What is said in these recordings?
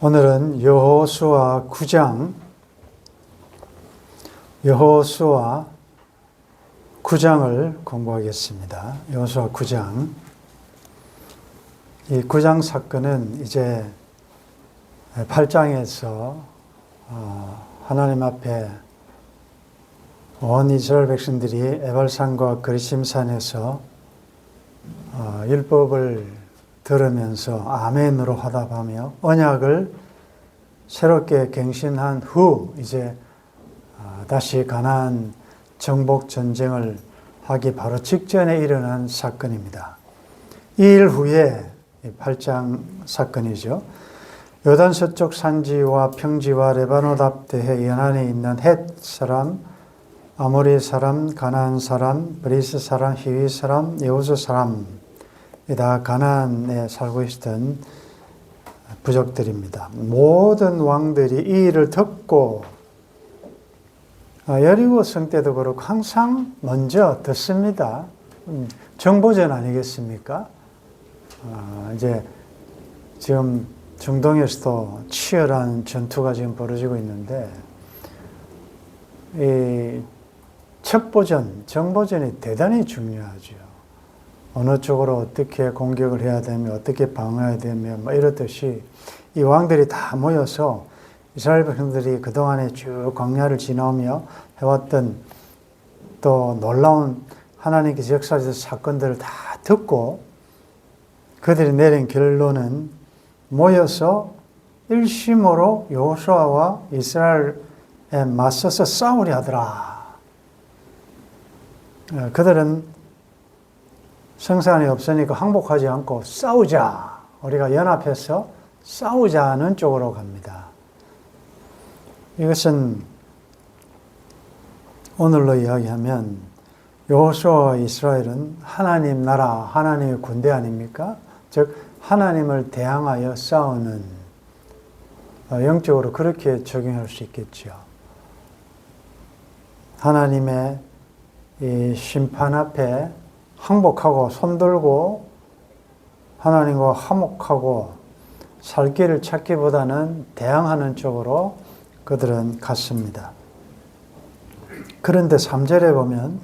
오늘은 여호수아 9장, 여호수아 9장을 공부하겠습니다. 여호수아 9장. 이 9장 사건은 이제 8장에서 하나님 앞에 온 이스라엘 백성들이 에발산과 그리심산에서 율법을 들으면서 아멘으로 화답하며 언약을 새롭게 갱신한 후 이제 다시 가나안 정복 전쟁을 하기 바로 직전에 일어난 사건입니다. 이 일 후에 8장 사건이죠. 요단 서쪽 산지와 평지와 레바논 앞대해 연안에 있는 헷 사람, 아모리 사람, 가나안 사람, 브리스 사람, 히위 사람, 여호수 사람 다 가나안에 살고 있었던 부족들입니다. 모든 왕들이 이 일을 듣고 여리고 성 때도 그렇고 항상 먼저 듣습니다. 정보전 아니겠습니까? 이제 지금 중동에서도 치열한 전투가 지금 벌어지고 있는데 이 첩보전, 정보전이 대단히 중요하죠. 어느 쪽으로 어떻게 공격을 해야 되며 어떻게 방어해야 되며 이렇듯이 이 왕들이 다 모여서 이스라엘 백성들이 그동안에 쭉 광야를 지나오며 해왔던 또 놀라운 하나님께서 역사하신 사건들을 다 듣고 그들이 내린 결론은 모여서 일심으로 여호수아와 이스라엘에 맞서서 싸우려 하더라. 그들은 성산이 없으니까 항복하지 않고 싸우자. 우리가 연합해서 싸우자는 쪽으로 갑니다. 이것은 오늘로 이야기하면 여호수아와 이스라엘은 하나님 나라, 하나님의 군대 아닙니까? 즉 하나님을 대항하여 싸우는, 영적으로 그렇게 적용할 수 있겠죠. 하나님의 이 심판 앞에 항복하고 손들고 하나님과 화목하고 살 길을 찾기보다는 대항하는 쪽으로 그들은 갔습니다. 그런데 3절에 보면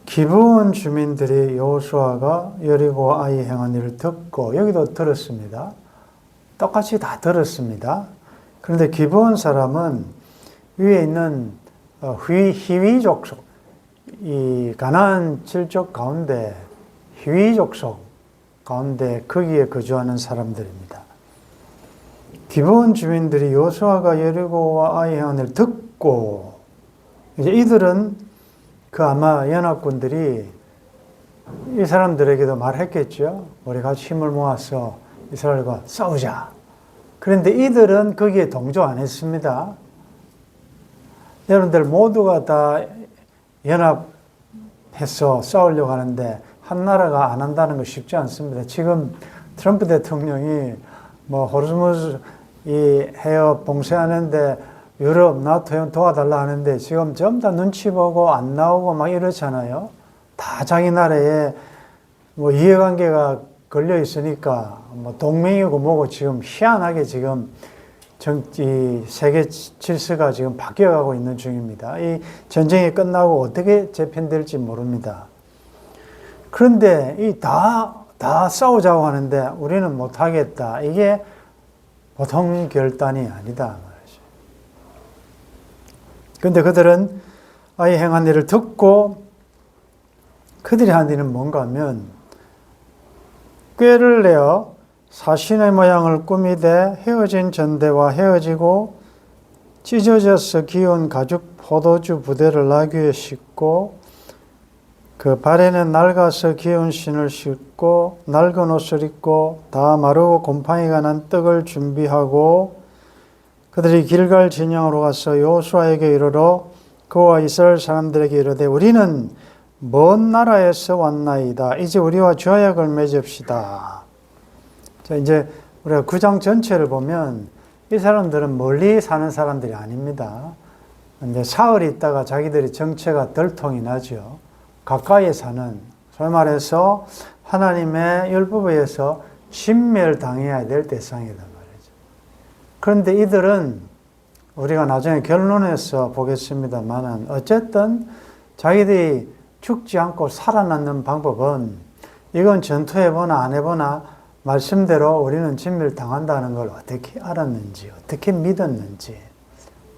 기브온 주민들이 여호수아가 여리고 아이 행한 일을 듣고, 여기도 들었습니다. 똑같이 다 들었습니다. 그런데 기브온 사람은 위에 있는 히위 족속, 이 가나안 칠족 가운데 히위 족속 가운데 거기에 거주하는 사람들입니다. 기브온 주민들이 여호수아가 여리고와 아이 행한 일을 듣고, 이제 이들은 그 아마 연합군들이 이 사람들에게도 말했겠죠. 우리 같이 힘을 모아서 이스라엘과 싸우자. 그런데 이들은 거기에 동조 안 했습니다. 여러분들 모두가 다 연합해서 싸우려고 하는데 한 나라가 안 한다는 거 쉽지 않습니다. 지금 트럼프 대통령이 호르무즈 이 해협 봉쇄하는데 유럽, 나토 도와달라 하는데 지금 전부 다 눈치 보고 안 나오고 막 이러잖아요. 다 자기 나라에 이해관계가 걸려 있으니까 동맹이고 뭐고 지금 희한하게 지금 이 세계 질서가 지금 바뀌어가고 있는 중입니다. 이 전쟁이 끝나고 어떻게 재편될지 모릅니다. 그런데 다 싸우자고 하는데 우리는 못하겠다. 이게 보통 결단이 아니다. 그런데 그들은 아이 행한 일을 듣고 그들이 한 일은 뭔가 하면 꾀를 내어 사신의 모양을 꾸미되 헤어진 전대와 헤어지고 찢어져서 기운 가죽 포도주 부대를 나귀에 싣고 그 발에는 낡아서 기운 신을 싣고 낡은 옷을 입고 다 마르고 곰팡이가 난 떡을 준비하고 그들이 길갈 진영으로 가서 여호수아에게 이르러 그와 이스라엘 사람들에게 이르되 우리는 먼 나라에서 왔나이다. 이제 우리와 조약을 맺읍시다. 자, 이제 우리가 9장 전체를 보면 이 사람들은 멀리 사는 사람들이 아닙니다. 이제 사흘 있다가 자기들이 정체가 덜통이 나죠. 가까이에 사는, 소위 말해서 하나님의 율법에 의해서 진멸당해야 될 대상이다 말이죠. 그런데 이들은 우리가 나중에 결론에서 보겠습니다만은 어쨌든 자기들이 죽지 않고 살아남는 방법은 이건 전투해보나 안 해보나 말씀대로 우리는 진멸당한다는 걸 어떻게 알았는지, 어떻게 믿었는지,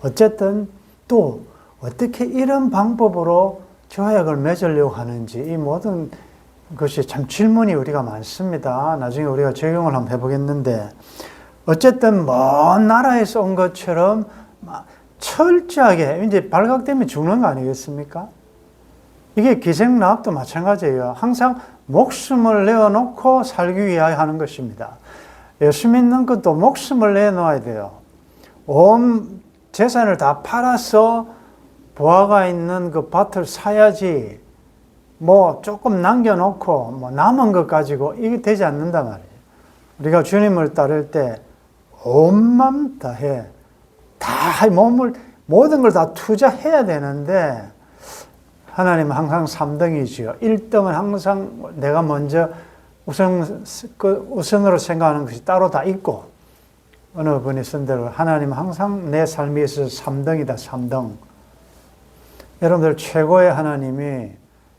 어쨌든 또 어떻게 이런 방법으로 조약을 맺으려고 하는지, 이 모든 것이 참 질문이 우리가 많습니다. 나중에 우리가 적용을 한번 해보겠는데, 어쨌든 먼 나라에서 온 것처럼 철저하게 이제 발각되면 죽는 거 아니겠습니까? 이게 기생나합도 마찬가지예요. 항상 목숨을 내어놓고 살기 위하여 하는 것입니다. 예수 믿는 것도 목숨을 내놓아야 돼요. 온 재산을 다 팔아서 부하가 있는 그 밭을 사야지, 뭐 조금 남겨놓고 뭐 남은 것 가지고 이게 되지 않는단 말이에요. 우리가 주님을 따를 때 온 맘 다해, 다 몸을 모든 걸 다 투자해야 되는데 하나님은 항상 3등이지요. 1등은 항상 내가 먼저 우선으로 생각하는 것이 따로 다 있고, 어느 분이 쓴 대로 하나님은 항상 내 삶에 있어서 3등이다, 3등. 여러분들 최고의 하나님이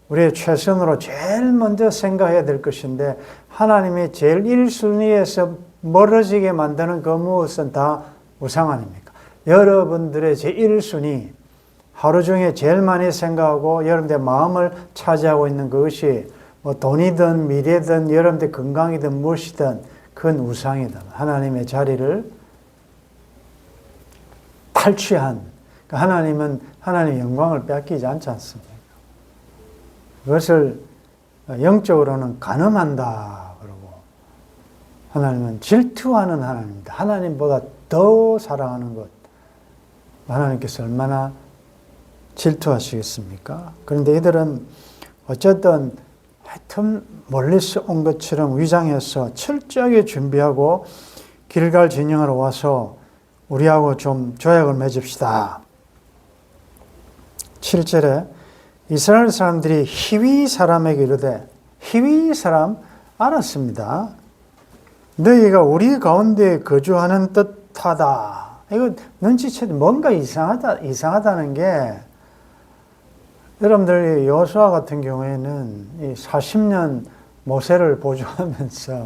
우리의 최선으로 제일 먼저 생각해야 될 것인데, 하나님이 제일 1순위에서 멀어지게 만드는 그 무엇은 다 우상 아닙니까? 여러분들의 제1순위, 하루 중에 제일 많이 생각하고 여러분들의 마음을 차지하고 있는 그것이 뭐 돈이든 미래든 여러분들 건강이든 무엇이든 그건 우상이다. 하나님의 자리를 탈취한, 하나님은 하나님의 영광을 뺏기지 않지 않습니까? 그것을 영적으로는 간음한다 그러고, 하나님은 질투하는 하나님입니다. 하나님보다 더 사랑하는 것, 하나님께서 얼마나 질투하시겠습니까? 그런데 이들은 어쨌든 하여튼 멀리서 온 것처럼 위장해서 철저하게 준비하고 길갈 진영으로 와서 우리하고 좀 조약을 맺읍시다. 7절에 이스라엘 사람들이 히위 사람에게 이르되, 히위 사람 알았습니다. 너희가 우리 가운데 거주하는 듯하다. 이거 눈치채도 뭔가 이상하다는 게, 여러분들 여호수아 같은 경우에는 이 40년 모세를 보조하면서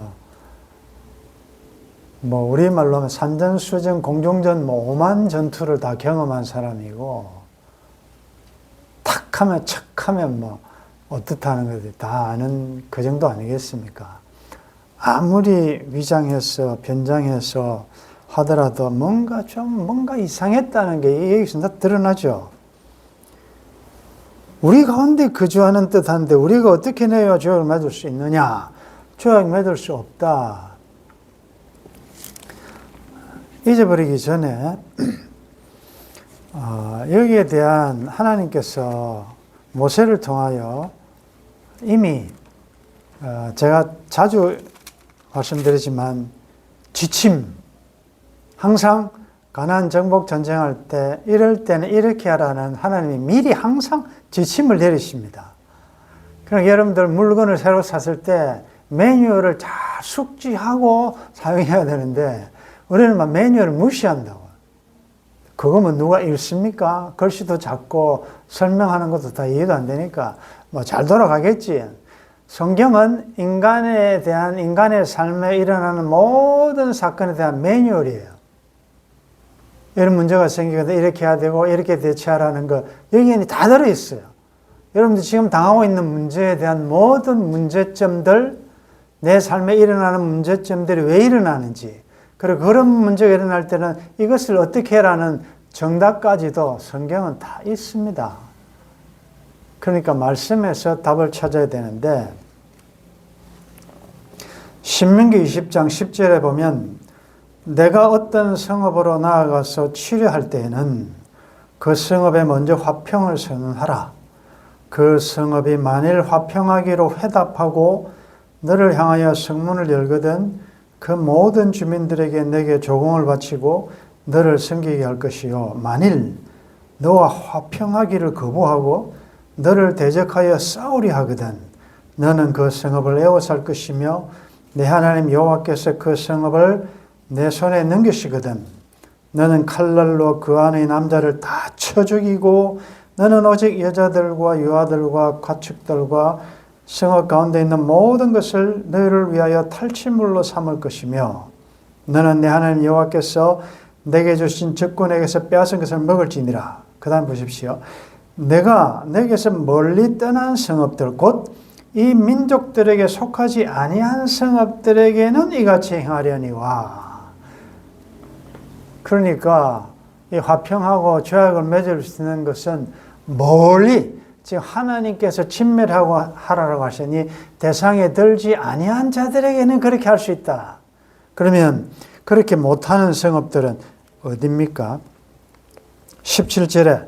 뭐 우리말로 하면 산전수전, 공중전 뭐 5만 전투를 다 경험한 사람이고, 탁하면 척하면 뭐 어떻다는 것을 다 아는 그 정도 아니겠습니까? 아무리 위장해서 변장해서 하더라도 뭔가 이상했다는 게 여기서 다 드러나죠. 우리 가운데 거주하는 듯한데 우리가 어떻게 내야 조약을 맺을 수 있느냐? 조약 맺을 수 없다. 잊어버리기 전에 여기에 대한 하나님께서 모세를 통하여 이미 제가 자주 말씀드리지만 지침, 항상 가나안 정복 전쟁할 때 이럴 때는 이렇게 하라는 하나님이 미리 항상 지침을 내리십니다. 그러니까 여러분들 물건을 새로 샀을 때 매뉴얼을 잘 숙지하고 사용해야 되는데 우리는 막 매뉴얼을 무시한다고. 그거면 누가 읽습니까? 글씨도 작고 설명하는 것도 다 이해가 안 되니까 뭐 잘 돌아가겠지. 성경은 인간에 대한, 인간의 삶에 일어나는 모든 사건에 대한 매뉴얼이에요. 이런 문제가 생기거든 이렇게 해야 되고 이렇게 대처하라는 거 여기에는 다 들어있어요. 여러분들 지금 당하고 있는 문제에 대한 모든 문제점들, 내 삶에 일어나는 문제점들이 왜 일어나는지, 그리고 그런 문제가 일어날 때는 이것을 어떻게 해라는 정답까지도 성경은 다 있습니다. 그러니까 말씀에서 답을 찾아야 되는데, 신명기 20장 10절에 보면 내가 어떤 성읍으로 나아가서 치료할 때에는 그 성읍에 먼저 화평을 선언하라. 그 성읍이 만일 화평하기로 회답하고 너를 향하여 성문을 열거든 그 모든 주민들에게 내게 조공을 바치고 너를 섬기게 할 것이요. 만일 너와 화평하기를 거부하고 너를 대적하여 싸우리 하거든 너는 그 성읍을 에워쌀 것이며 내 하나님 여호와께서 그 성읍을 내 손에 넘기시거든 너는 칼날로 그 안의 남자를 다 쳐 죽이고 너는 오직 여자들과 유아들과 가축들과 성읍 가운데 있는 모든 것을 너희를 위하여 탈취물로 삼을 것이며 너는 내 하나님 여호와께서 내게 주신 적군에게서 빼앗은 것을 먹을지니라. 그 다음 보십시오. 내가 내게서 멀리 떠난 성읍들 곧 이 민족들에게 속하지 아니한 성읍들에게는 이같이 행하려니와. 그러니까 이 화평하고 조약을 맺을 수 있는 것은 멀리, 지금 하나님께서 진멸하고 하라고 하시니 대상에 들지 아니한 자들에게는 그렇게 할 수 있다. 그러면 그렇게 못하는 성읍들은 어디입니까? 17절에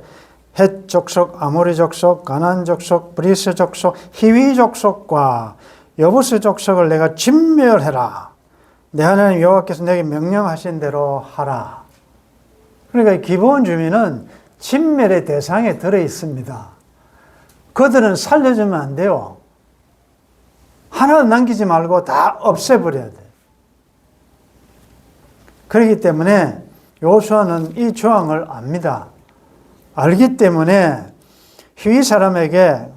헷 족속, 아모리 족속, 가나안 족속, 브리스 족속, 히위 족속과 여부스 족속을 내가 진멸해라. 내 하나님 여호와께서 내게 명령하신 대로 하라. 그러니까 기본 주민은 진멸의 대상에 들어 있습니다. 그들은 살려주면 안 돼요. 하나 남기지 말고 다 없애버려야 돼요. 그렇기 때문에 여호수아는 이 조항을 압니다. 알기 때문에 히위 사람에게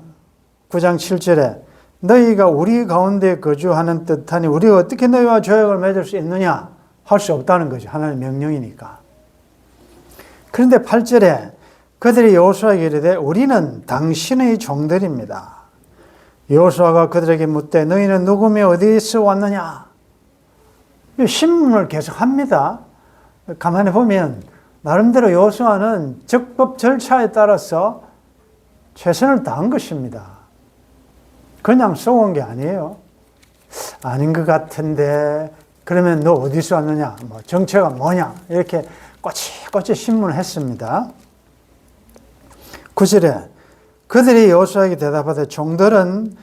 9장 7절에 너희가 우리 가운데 거주하는 뜻하니 우리가 어떻게 너희와 조약을 맺을 수 있느냐 할 수 없다는 거죠. 하나님의 명령이니까. 그런데 8절에 그들이 여호수아에게 이르되 우리는 당신의 종들입니다. 여호수아가 그들에게 묻되 너희는 누구며 어디서 왔느냐? 신문을 계속합니다. 가만히 보면 나름대로 여호수아는 적법 절차에 따라서 최선을 다한 것입니다. 그냥 쏘은 게 아니에요. 아닌 것 같은데 그러면 너 어디서 왔느냐? 뭐 정체가 뭐냐? 이렇게 꼬치꼬치 신문을 했습니다. 9절에 그들이 여호수아에게 대답하되 종들은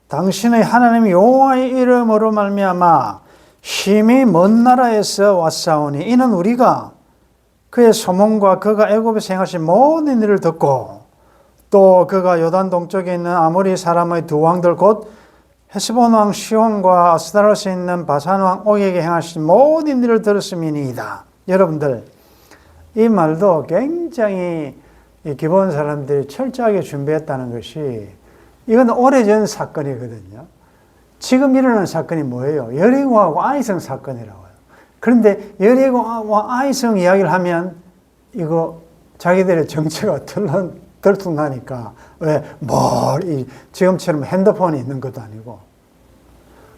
당신의 하나님 여호와의 이름으로 말미암아 심히 먼 나라에서 왔사오니 이는 우리가 그의 소문과 그가 애굽에서 행하신 모든 일을 듣고 또 그가 요단 동쪽에 있는 아모리 사람의 두 왕들 곧 헤스본 왕 시온과 아스타로스에 있는 바산 왕 옥에게 행하신 모든 일을 들었음이니이다. 여러분들 이 말도 굉장히 기본 사람들이 철저하게 준비했다는 것이 이건 오래전 사건이거든요. 지금 일어난 사건이 뭐예요? 여리고하고 아이성 사건이라고요. 그런데 여리고와 아이성 이야기를 하면 이거 자기들의 정체가 들통나니까 왜 지금처럼 핸드폰이 있는 것도 아니고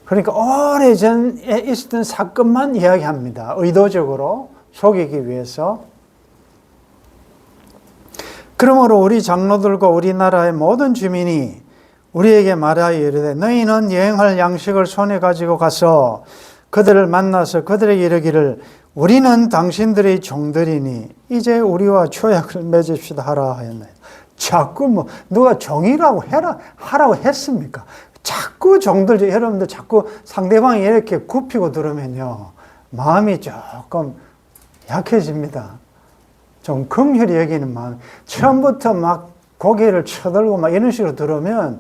그러니까 오래전에 있었던 사건만 이야기합니다. 의도적으로 속이기 위해서. 그러므로 우리 장로들과 우리나라의 모든 주민이 우리에게 말하여 이르되 너희는 여행할 양식을 손에 가지고 가서 그들을 만나서 그들에게 이르기를 우리는 당신들의 종들이니 이제 우리와 조약을 맺읍시다 하라 하였나요. 자꾸 누가 종이라고 하라고 했습니까? 자꾸 종들, 여러분들 자꾸 상대방이 이렇게 굽히고 들으면요 마음이 조금 약해집니다. 좀 긍휼히 여기는 마음. 처음부터 막 고개를 쳐들고 막 이런 식으로 들으면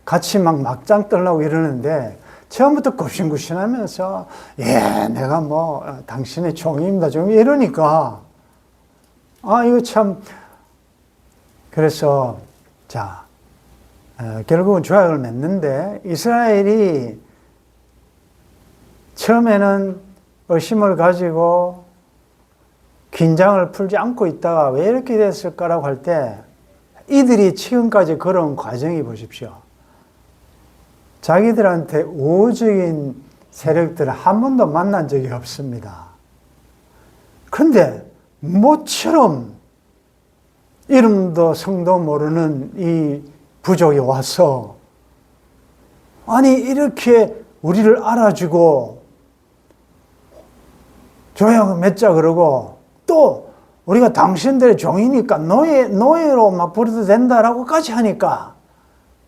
같이 막 막장 떨라고 이러는데 처음부터 굽신굽신하면서 내가 당신의 종입니다. 좀 이러니까 이거 참 그래서 결국은 조약을 맺는데 이스라엘이 처음에는 의심을 가지고 긴장을 풀지 않고 있다가 왜 이렇게 됐을까라고 할 때 이들이 지금까지 걸어온 과정이 보십시오. 자기들한테 우호적인 세력들을 한 번도 만난 적이 없습니다. 그런데 모처럼 이름도 성도 모르는 이 부족이 와서 아니 이렇게 우리를 알아주고 조약을 맺자 그러고 또 우리가 당신들의 종이니까 노예로 막 부려도 된다라고까지 하니까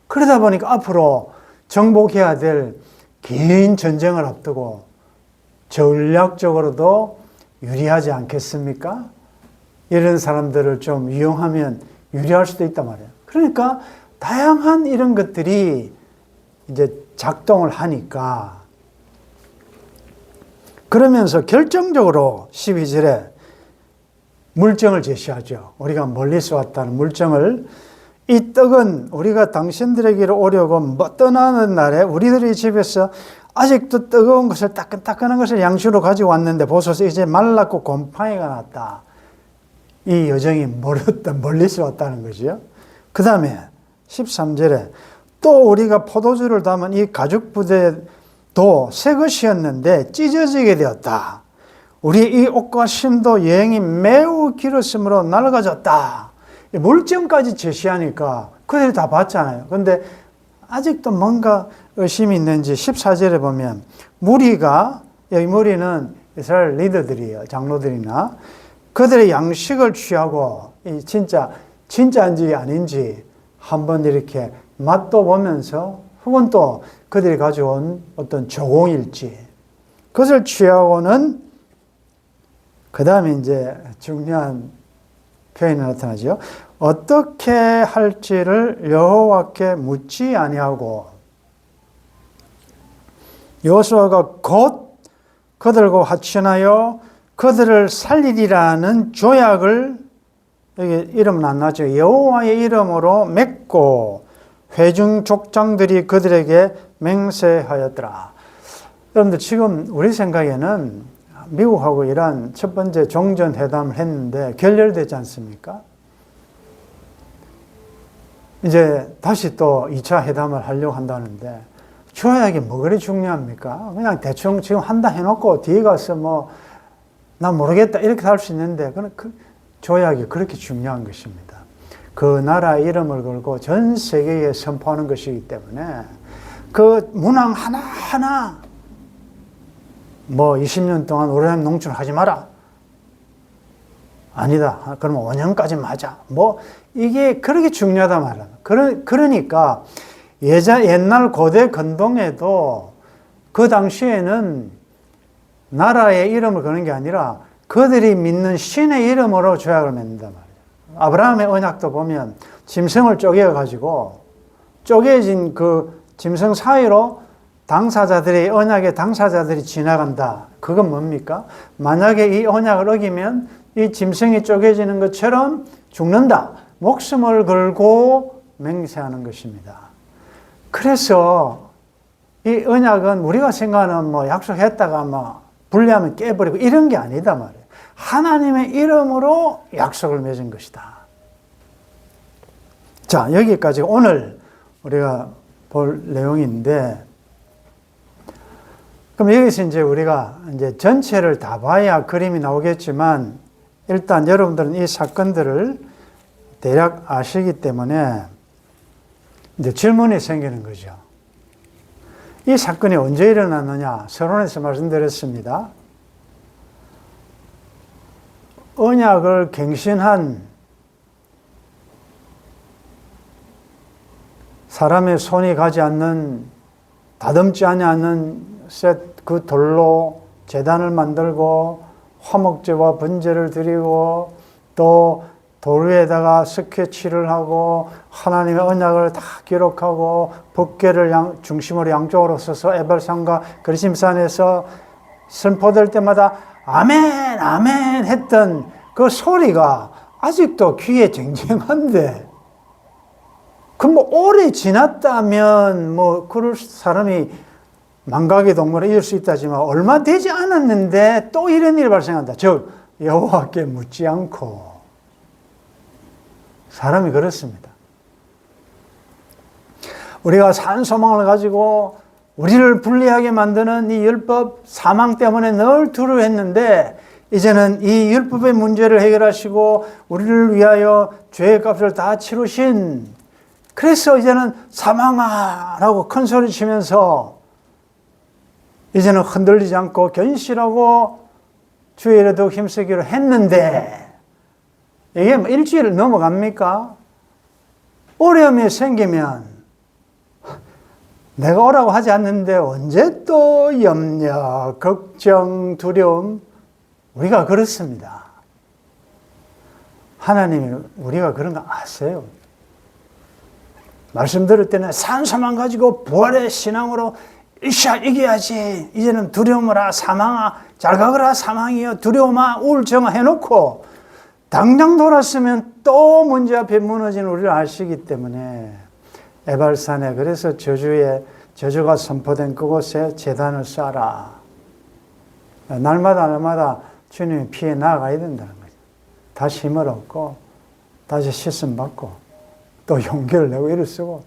그러다 보니까 앞으로 정복해야 될 긴 전쟁을 앞두고 전략적으로도 유리하지 않겠습니까? 이런 사람들을 좀 이용하면 유리할 수도 있단 말이에요. 그러니까 다양한 이런 것들이 이제 작동을 하니까 그러면서 결정적으로 12절에 물정을 제시하죠. 우리가 멀리서 왔다는 물정을. 이 떡은 우리가 당신들에게로 오려고 떠나는 날에 우리들의 집에서 아직도 뜨거운 것을 따끈따끈한 것을 양식으로 가지고 왔는데 보소서 이제 말랐고 곰팡이가 났다. 이 여정이 멀리서 왔다는 거죠. 그 다음에 13절에 또 우리가 포도주를 담은 이 가죽 부대도 새 것이었는데 찢어지게 되었다. 우리 이 옷과 심도 여행이 매우 길었으므로 낡아졌다. 물정까지 제시하니까 그들이 다 봤잖아요. 그런데 아직도 뭔가 의심이 있는지 14절에 보면 무리가, 여기 무리는 이스라엘 리더들이에요. 장로들이나. 그들의 양식을 취하고 진짜인지 아닌지 한번 이렇게 맛도 보면서 혹은 또 그들이 가져온 어떤 조공일지 그것을 취하고는 그 다음에 이제 중요한 표현이 나타나죠. 어떻게 할지를 여호와께 묻지 아니하고 여호수아가 곧 그들과 화친하여 그들을 살리리라는 조약을, 여기 이름은 안 나죠. 여호와의 이름으로 맺고 회중 족장들이 그들에게 맹세하였더라. 여러분들 지금 우리 생각에는 미국하고 이란 첫 번째 종전회담을 했는데 결렬되지 않습니까? 이제 다시 또 2차 회담을 하려고 한다는데 조약이 뭐 그리 중요합니까? 그냥 대충 지금 한다 해놓고 뒤에 가서 나 모르겠다 이렇게 할 수 있는데 그 조약이 그렇게 중요한 것입니다. 그 나라 이름을 걸고 전 세계에 선포하는 것이기 때문에 그 문항 하나하나 20년 동안 우라늄 농출하지 마라. 아니다. 그러면 5년까지만 하자. 이게 그렇게 중요하단 말이야. 그러니까 옛날 고대 근동에도 그 당시에는 나라의 이름을 거는 게 아니라 그들이 믿는 신의 이름으로 조약을 맺는단 말이에요. 아브라함의 언약도 보면 짐승을 쪼개가지고 쪼개진 그 짐승 사이로 언약의 당사자들이 지나간다. 그건 뭡니까? 만약에 이 언약을 어기면 이 짐승이 쪼개지는 것처럼 죽는다. 목숨을 걸고 맹세하는 것입니다. 그래서 이 언약은 우리가 생각하는 약속했다가 분리하면 깨버리고 이런 게 아니다 말이에요. 하나님의 이름으로 약속을 맺은 것이다. 자, 여기까지 오늘 우리가 볼 내용인데, 그럼 여기서 이제 우리가 전체를 다 봐야 그림이 나오겠지만, 일단 여러분들은 이 사건들을 대략 아시기 때문에 이제 질문이 생기는 거죠. 이 사건이 언제 일어났느냐? 서론에서 말씀드렸습니다. 언약을 갱신한 사람의 손이 가지 않는, 다듬지 않는 그 돌로 제단을 만들고 화목제와 번제를 드리고 또 돌 위에다가 스케치를 하고 하나님의 언약을 다 기록하고 법궤를 중심으로 양쪽으로 서서 에발산과 그리심산에서 선포될 때마다 아멘 아멘 했던 그 소리가 아직도 귀에 쟁쟁한데, 그럼 오래 지났다면 그럴 사람이 망각의 동물에 이을 수 있다지만 얼마 되지 않았는데 또 이런 일이 발생한다. 즉 여호와께 묻지 않고. 사람이 그렇습니다. 우리가 산 소망을 가지고 우리를 불리하게 만드는 이 율법 사망 때문에 늘 두려워했는데 이제는 이 율법의 문제를 해결하시고 우리를 위하여 죄의 값을 다 치르신, 그래서 이제는 사망아라고 큰 소리 치면서 이제는 흔들리지 않고 견실하고 주의 일에 더욱 힘쓰기로 했는데, 이게 일주일 넘어갑니까? 어려움이 생기면 내가 오라고 하지 않는데 언제 또 염려, 걱정, 두려움. 우리가 그렇습니다. 하나님이 우리가 그런 거 아세요? 말씀 들을 때는 산소만 가지고 부활의 신앙으로 이겨야지. 이제는 두려움을 사망아, 잘 가거라 사망이여, 두려움아, 우울증아 해놓고 당장 돌았으면 또 문제 앞에 무너진 우리를 아시기 때문에 에발산에 그래서 저주가 선포된 그곳에 제단을 쌓아라. 날마다 주님이 피해 나아가야 된다는 거죠. 다시 힘을 얻고 다시 씻음 받고 또 용기를 내고 일을 쓰고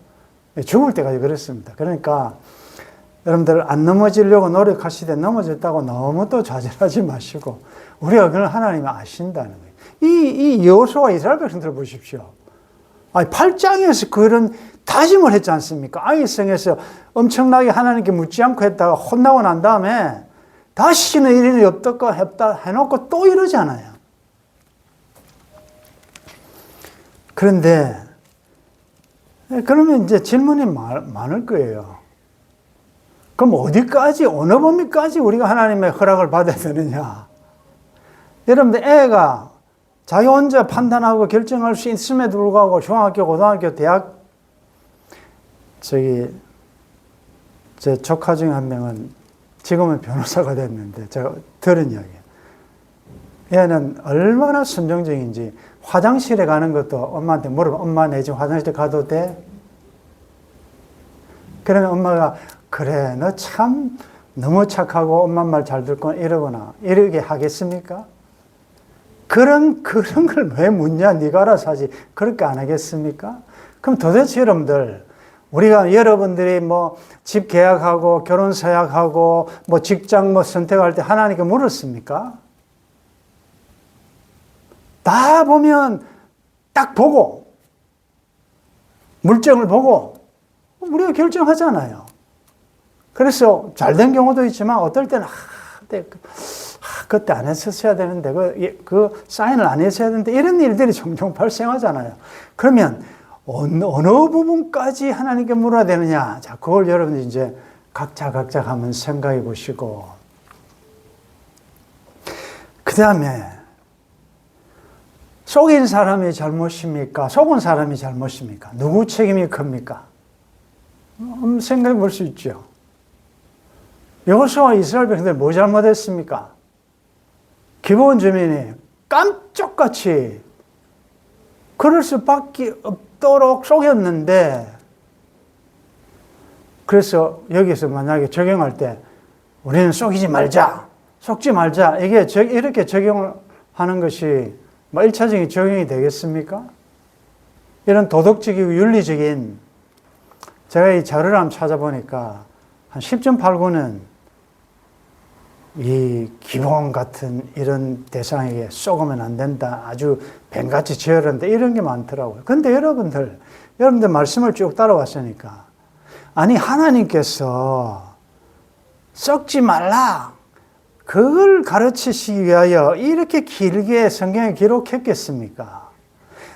죽을 때까지 그랬습니다. 그러니까 여러분들 안 넘어지려고 노력하시되 넘어졌다고 너무 또 좌절하지 마시고 우리가 그걸 하나님이 아신다는 거예요. 이 여호수아와 이스라엘 백성들 보십시오. 아니 8장에서 그런 다짐을 했지 않습니까? 아이성에서 엄청나게 하나님께 묻지 않고 했다가 혼나고 난 다음에 다시는 이런 일이 없다고 해놓고 또 이러잖아요. 그런데 그러면 이제 질문이 많을 거예요. 그럼 어디까지, 어느 범위까지 우리가 하나님의 허락을 받아야 되느냐? 여러분들 애가 자기 혼자 판단하고 결정할 수 있음에도 불구하고 중학교, 고등학교, 대학 제 조카 중에 한 명은 지금은 변호사가 됐는데 제가 들은 이야기예요. 얘는 얼마나 순종적인지 화장실에 가는 것도 엄마한테 물어봐. 엄마 내 지금 화장실에 가도 돼? 그러면 엄마가 그래 너 참 너무 착하고 엄마 말 잘 듣고 이러거나 이러게 하겠습니까? 그런 걸 왜 묻냐? 네가 알아서 하지. 그렇게 안 하겠습니까? 그럼 도대체 여러분들 우리가 여러분들이 뭐 집 계약하고 결혼 서약하고 뭐 직장 뭐 선택할 때 하나님께 물었습니까? 다 보면 딱 보고 물정을 보고 우리가 결정하잖아요. 그래서 잘된 경우도 있지만 어떨 때는 그때 안 했었어야 되는데 그 사인을 안 했어야 되는데 이런 일들이 종종 발생하잖아요. 그러면 어느 부분까지 하나님께 물어야 되느냐? 자, 그걸 여러분들 이제 각자 한번 생각해 보시고 그 다음에 속인 사람이 잘못입니까? 속은 사람이 잘못입니까? 누구 책임이 큽니까? 한번 생각해 볼 수 있죠. 여호수아와 이스라엘 백성들 뭐 잘못했습니까? 기브온 주민이 깜짝같이 그럴 수밖에 없도록 속였는데 그래서 여기서 만약에 적용할 때 우리는 속이지 말자, 속지 말자 이게 이렇게 적용을 하는 것이 뭐 1차적인 적용이 되겠습니까? 이런 도덕적이고 윤리적인 제가 이 자료를 한번 찾아보니까 한 10점 8구는 이 기본 같은 이런 대상에게 쏘으면 안 된다. 아주 뱀같이 지어른다. 이런 게 많더라고요. 그런데 여러분들 말씀을 쭉 따라왔으니까 아니 하나님께서 썩지 말라. 그걸 가르치시기 위하여 이렇게 길게 성경에 기록했겠습니까?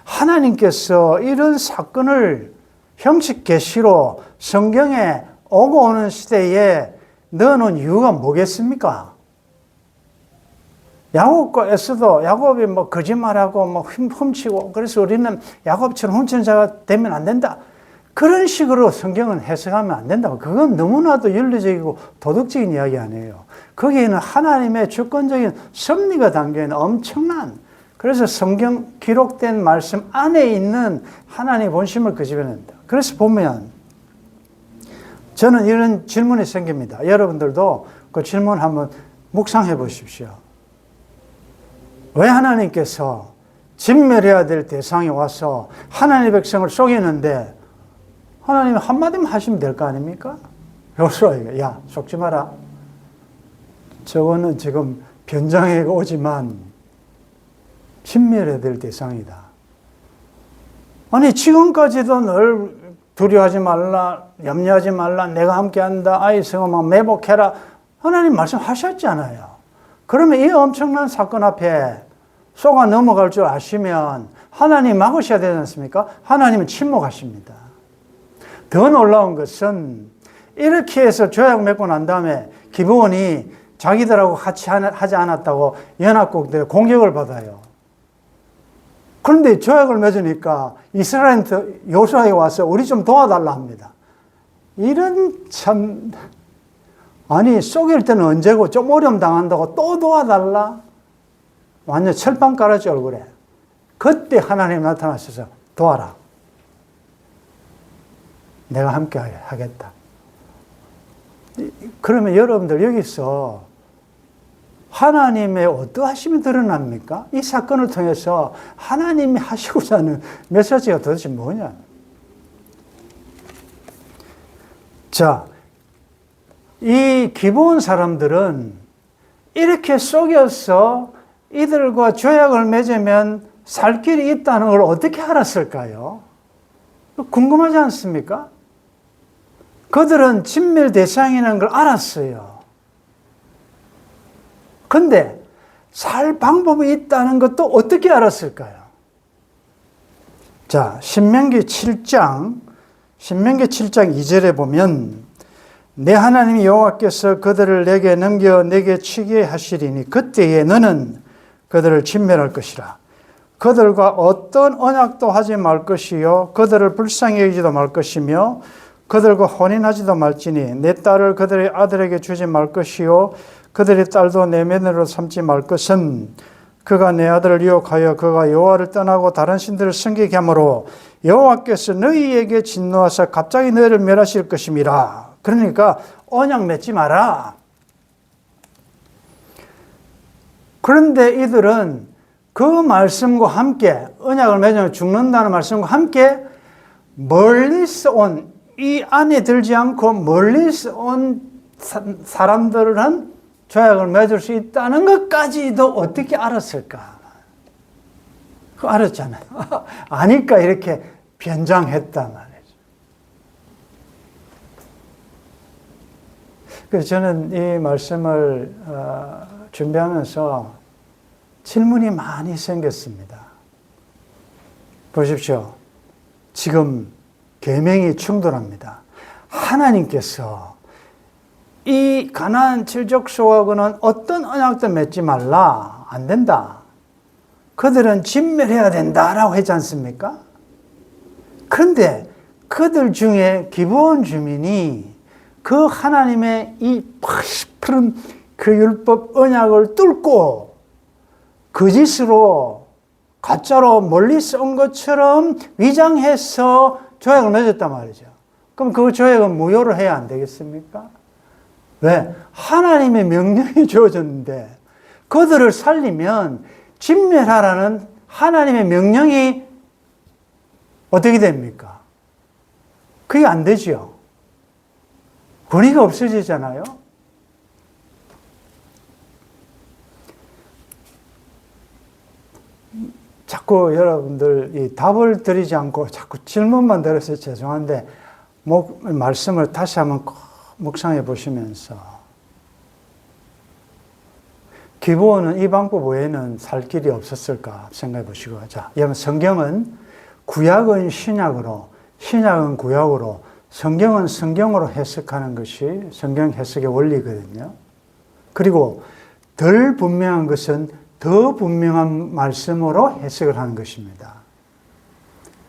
하나님께서 이런 사건을 형식 계시로 성경에 오고 오는 시대에 넣어놓은 이유가 뭐겠습니까? 야곱과 에서도 야곱이 뭐 거짓말하고 뭐 훔치고 그래서 우리는 야곱처럼 훔치는 자가 되면 안 된다. 그런 식으로 성경은 해석하면 안 된다고. 그건 너무나도 윤리적이고 도덕적인 이야기 아니에요. 거기에는 하나님의 주권적인 섭리가 담겨있는 엄청난 그래서 성경 기록된 말씀 안에 있는 하나님의 본심을 끄집어낸다. 그래서 보면 저는 이런 질문이 생깁니다. 여러분들도 그 질문 한번 묵상해 보십시오. 왜 하나님께서 진멸해야 될 대상이 와서 하나님의 백성을 속이는데 하나님이 한마디만 하시면 될 거 아닙니까? 여호수아에게 야 속지 마라. 저거는 지금 변장해가 오지만 진멸해야 될 대상이다. 아니 지금까지도 늘 두려워하지 말라, 염려하지 말라, 내가 함께한다, 아이성어 막 매복해라. 하나님 말씀하셨잖아요. 그러면 이 엄청난 사건 앞에 속아 넘어갈 줄 아시면 하나님 막으셔야 되지 않습니까? 하나님은 침묵하십니다. 더 놀라운 것은 이렇게 해서 조약 맺고 난 다음에 기브온이 자기들하고 같이 하지 않았다고 연합국들의 공격을 받아요. 그런데 조약을 맺으니까 이스라엘한테 여호수아에 와서 우리 좀 도와달라 합니다. 이런 참 아니 속일 때는 언제고 좀 어려움 당한다고 또 도와달라? 완전 철판 깔았죠 얼굴에. 그때 하나님 나타나셔서 도와라. 내가 함께 하겠다. 그러면 여러분들 여기서 하나님의 어떠하심이 드러납니까? 이 사건을 통해서 하나님이 하시고자 하는 메시지가 도대체 뭐냐? 자, 이 기브온 사람들은 이렇게 속여서 이들과 조약을 맺으면 살 길이 있다는 걸 어떻게 알았을까요? 궁금하지 않습니까? 그들은 진멸 대상이라는 걸 알았어요. 근데 살 방법이 있다는 것도 어떻게 알았을까요? 자, 신명기 7장 2절에 보면 내 하나님 여호와께서 그들을 내게 넘겨 내게 치게 하시리니 그때에 너는 그들을 진멸할 것이라. 그들과 어떤 언약도 하지 말 것이요 그들을 불쌍히 여기지도 말 것이며 그들과 혼인하지도 말지니 내 딸을 그들의 아들에게 주지 말 것이요 그들의 딸도 내 며느리로 삼지 말 것은 그가 내 아들을 유혹하여 그가 여호와를 떠나고 다른 신들을 섬기게 하므로 여호와께서 너희에게 진노하사 갑자기 너희를 멸하실 것임이라. 그러니까 언약 맺지 마라. 그런데 이들은 그 말씀과 함께 언약을 맺으면 죽는다는 말씀과 함께 멀리서 온, 이 안에 들지 않고 멀리서 온 사람들은 조약을 맺을 수 있다는 것까지도 어떻게 알았을까? 그거 알았잖아요. 아니까 이렇게 변장했단 말이죠. 그래서 저는 이 말씀을 준비하면서 질문이 많이 생겼습니다. 보십시오. 지금 계명이 충돌합니다. 하나님께서 이 가나안 칠족속하고는 어떤 언약도 맺지 말라. 안 된다. 그들은 진멸해야 된다라고 했지 않습니까? 그런데 그들 중에 기브온 주민이 그 하나님의 이 푸른 그 율법 언약을 뚫고 거짓으로 가짜로 멀리서 온 것처럼 위장해서 조약을 맺었단 말이죠. 그럼 그 조약은 무효로 해야 안 되겠습니까? 왜? 하나님의 명령이 주어졌는데 그들을 살리면 진멸하라는 하나님의 명령이 어떻게 됩니까? 그게 안 되죠. 권위가 없어지잖아요. 자꾸 여러분들 이 답을 드리지 않고 자꾸 질문만 드려서 죄송한데 말씀을 다시 한번 묵상해 보시면서 기브온은 이 방법 외에는 살 길이 없었을까 생각해 보시고, 자, 여러분 성경은 구약은 신약으로, 신약은 구약으로, 성경은 성경으로 해석하는 것이 성경 해석의 원리거든요. 그리고 덜 분명한 것은 더 분명한 말씀으로 해석을 하는 것입니다.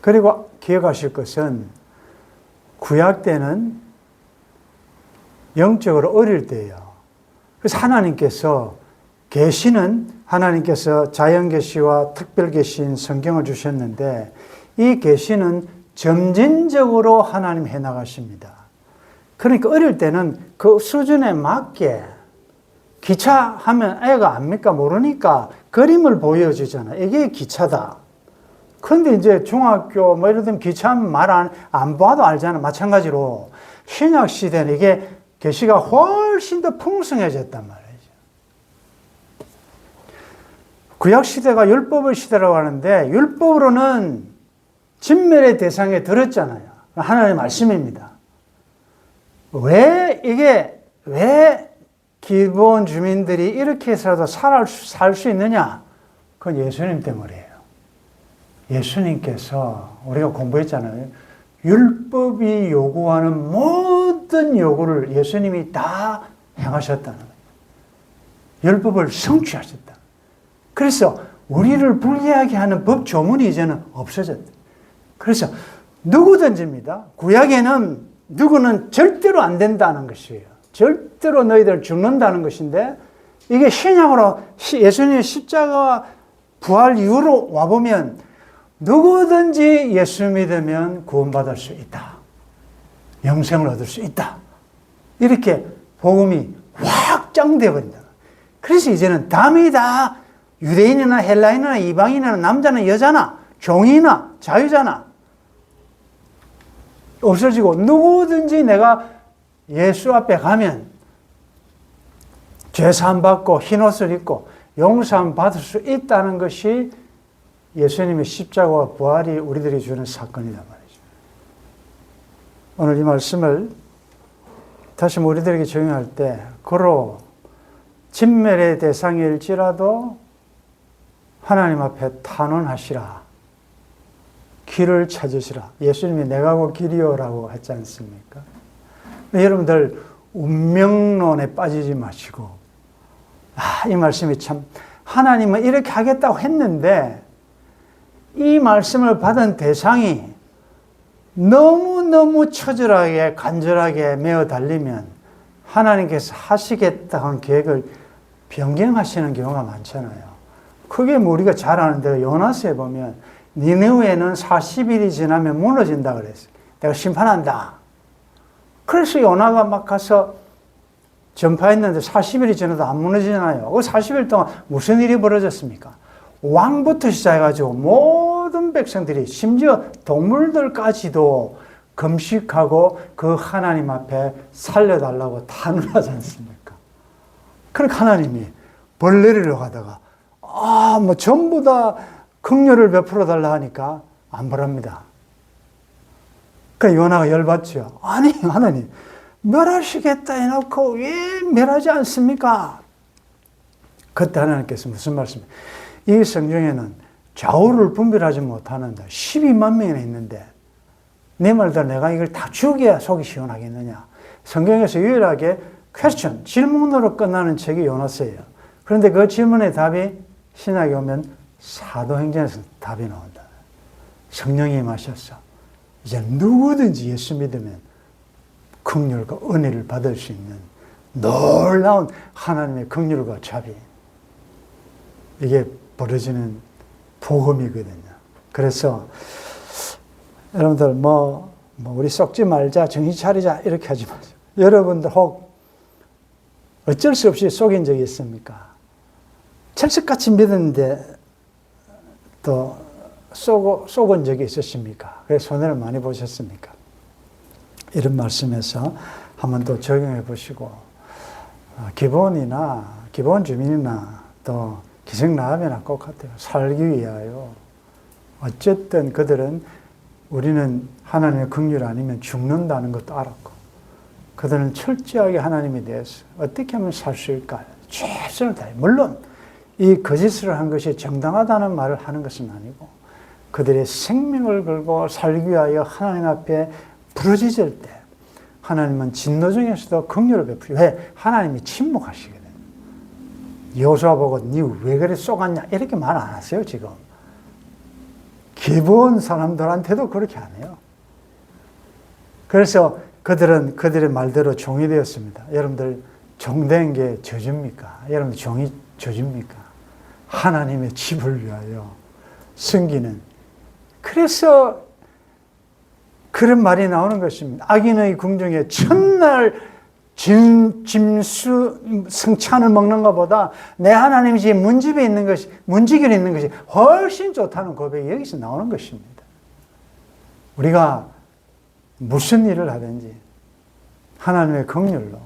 그리고 기억하실 것은 구약 때는 영적으로 어릴 때예요. 그래서 하나님께서 계시는 하나님께서 자연 계시와 특별 계시인 성경을 주셨는데 이 계시는 점진적으로 하나님 해 나가십니다. 그러니까 어릴 때는 그 수준에 맞게 기차하면 애가 압니까? 모르니까 그림을 보여주잖아요. 이게 기차다. 그런데 이제 중학교 뭐 이런 데면 기차하면 말 안 봐도 알잖아요. 마찬가지로 신약 시대는 이게 계시가 훨씬 더 풍성해졌단 말이죠. 구약 시대가 율법의 시대라고 하는데 율법으로는 진멸의 대상에 들었잖아요. 하나님의 말씀입니다. 왜 기브온 주민들이 이렇게 해서라도 살 수 있느냐? 그건 예수님 때문이에요. 예수님께서 우리가 공부했잖아요. 율법이 요구하는 모든 요구를 예수님이 다 행하셨다는 거예요. 율법을 성취하셨다. 그래서 우리를 불리하게 하는 법 조문이 이제는 없어졌다. 그래서 누구든지입니다. 구약에는 누구는 절대로 안 된다는 것이에요. 절대로 너희들 죽는다는 것인데 이게 신약으로 예수님의 십자가와 부활 이후로 와보면 누구든지 예수 믿으면 구원받을 수 있다. 영생을 얻을 수 있다. 이렇게 복음이 확장되어 버린다. 그래서 이제는 남이 다 유대인이나 헬라인이나 이방인이나 남자나 여자나 종이나 자유자나 없어지고 누구든지 내가 예수 앞에 가면 죄사함 받고 흰옷을 입고 용서함 받을 수 있다는 것이 예수님의 십자가와 부활이 우리들이 주는 사건이란 말이죠. 오늘 이 말씀을 다시 우리들에게 적용할 때 고로 진멸의 대상일지라도 하나님 앞에 탄원하시라. 길을 찾으시라. 예수님이 내가 곧 길이요라고 했지 않습니까? 여러분들 운명론에 빠지지 마시고 이 말씀이 참 하나님은 이렇게 하겠다고 했는데 이 말씀을 받은 대상이 너무너무 처절하게 간절하게 매어 달리면 하나님께서 하시겠다는 계획을 변경하시는 경우가 많잖아요. 그게 우리가 잘 아는 대로 요나서에 보면 니느웨는 40일이 지나면 무너진다 그랬어요. 내가 심판한다. 그래서 요나가 막 가서 전파했는데 40일이 지나도 안 무너지잖아요. 그 40일 동안 무슨 일이 벌어졌습니까? 왕부터 시작해가지고 모든 백성들이 심지어 동물들까지도 금식하고 그 하나님 앞에 살려달라고 탄원하지 않습니까? 그러니까 하나님이 벌내리려고 하다가 뭐 전부 다 긍휼을 베풀어 달라 하니까 안 벌합니다. 그러니까 요나가 열받죠. 아니 하나님 멸하시겠다 해놓고 왜 멸하지 않습니까? 그때 하나님께서 무슨 말씀이에요? 이 성경에는 좌우를 분별하지 못하는데 12만 명이나 있는데 내 말대로 내가 이걸 다 죽여야 속이 시원하겠느냐. 성경에서 유일하게 퀘스천, 질문으로 끝나는 책이 요나서예요. 그런데 그 질문의 답이 신약에 오면 사도행전에서 답이 나온다. 성령이 임하셔서 이제 누구든지 예수 믿으면 긍휼과 은혜를 받을 수 있는 놀라운 하나님의 긍휼과 자비, 이게 벌어지는 복음이거든요. 그래서 여러분들 우리 썩지 말자, 정신 차리자 이렇게 하지 마세요. 여러분들 혹 어쩔 수 없이 속인 적이 있습니까? 철석같이 믿었는데 또 속은 적이 있으십니까? 그래서 손해를 많이 보셨습니까? 이런 말씀에서 한번 또 적용해 보시고 기본 주민이나 또 기생나합이나 똑같아요. 살기 위하여 어쨌든 그들은 우리는 하나님의 긍휼 아니면 죽는다는 것도 알았고 그들은 철저하게 하나님에 대해서 어떻게 하면 살 수 있을까 최선을 다해. 물론 이 거짓을 한 것이 정당하다는 말을 하는 것은 아니고 그들의 생명을 걸고 살기 위하여 하나님 앞에 부르짖을 때 하나님은 진노 중에서도 긍휼을 베푸시고 왜? 하나님이 침묵하시거든요. 여호수아 보고 니 왜 그래 쏘갔냐 이렇게 말 안 하세요. 지금 기본 사람들한테도 그렇게 안 해요. 그래서 그들은 그들의 말대로 종이 되었습니다. 여러분들 종된 게 저주입니까? 여러분들 종이 저주입니까? 하나님의 집을 위하여 섬기는. 그래서 그런 말이 나오는 것입니다. 악인의 궁중에 첫날 짐수 성찬을 먹는 것보다 내 하나님 집 문집에 있는 것이, 문지기에 있는 것이 훨씬 좋다는 고백이 여기서 나오는 것입니다. 우리가 무슨 일을 하든지 하나님의 긍휼로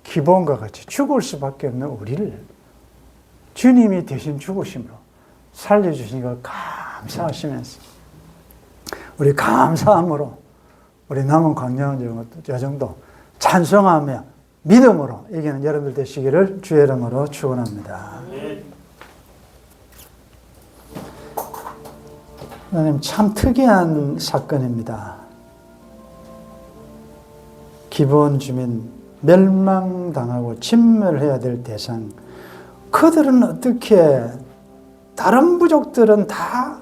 기본과 같이 죽을 수밖에 없는 우리를 주님이 대신 죽으심으로 살려주신 걸 감사하시면서 우리 감사함으로 우리 남은 광야의 여정도 찬송하며 믿음으로 이기는 여러분들 되시기를 주의 이름으로 축원합니다. 하나님 참 특이한 사건입니다. 기브온 주민 멸망당하고 진멸해야 될 대상, 그들은 어떻게 다른 부족들은 다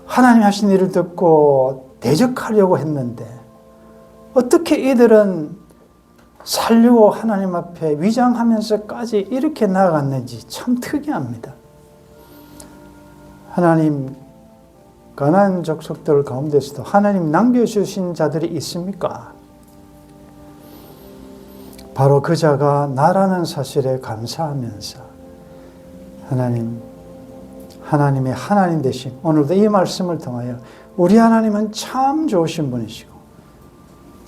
하나님 하신 일을 듣고 대적하려고 했는데 어떻게 이들은 살려고 하나님 앞에 위장하면서까지 이렇게 나아갔는지 참 특이합니다. 하나님 가나안 족속들 가운데서도 하나님 남겨주신 자들이 있습니까? 바로 그 자가 나라는 사실에 감사하면서 하나님의 하나님 되심, 오늘도 이 말씀을 통하여 우리 하나님은 참 좋으신 분이시고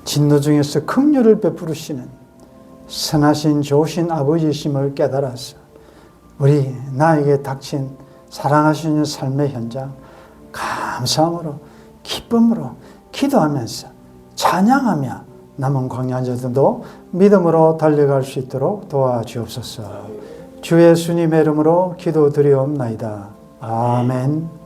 진노 중에서 긍휼을 베푸시는 선하신 좋으신 아버지심을 깨달아서 우리 나에게 닥친 사랑하시는 삶의 현장 감사함으로 기쁨으로 기도하면서 찬양하며 남은 광야자들도 믿음으로 달려갈 수 있도록 도와주옵소서. 주 예수님의 이름으로 기도드리옵나이다. 아멘.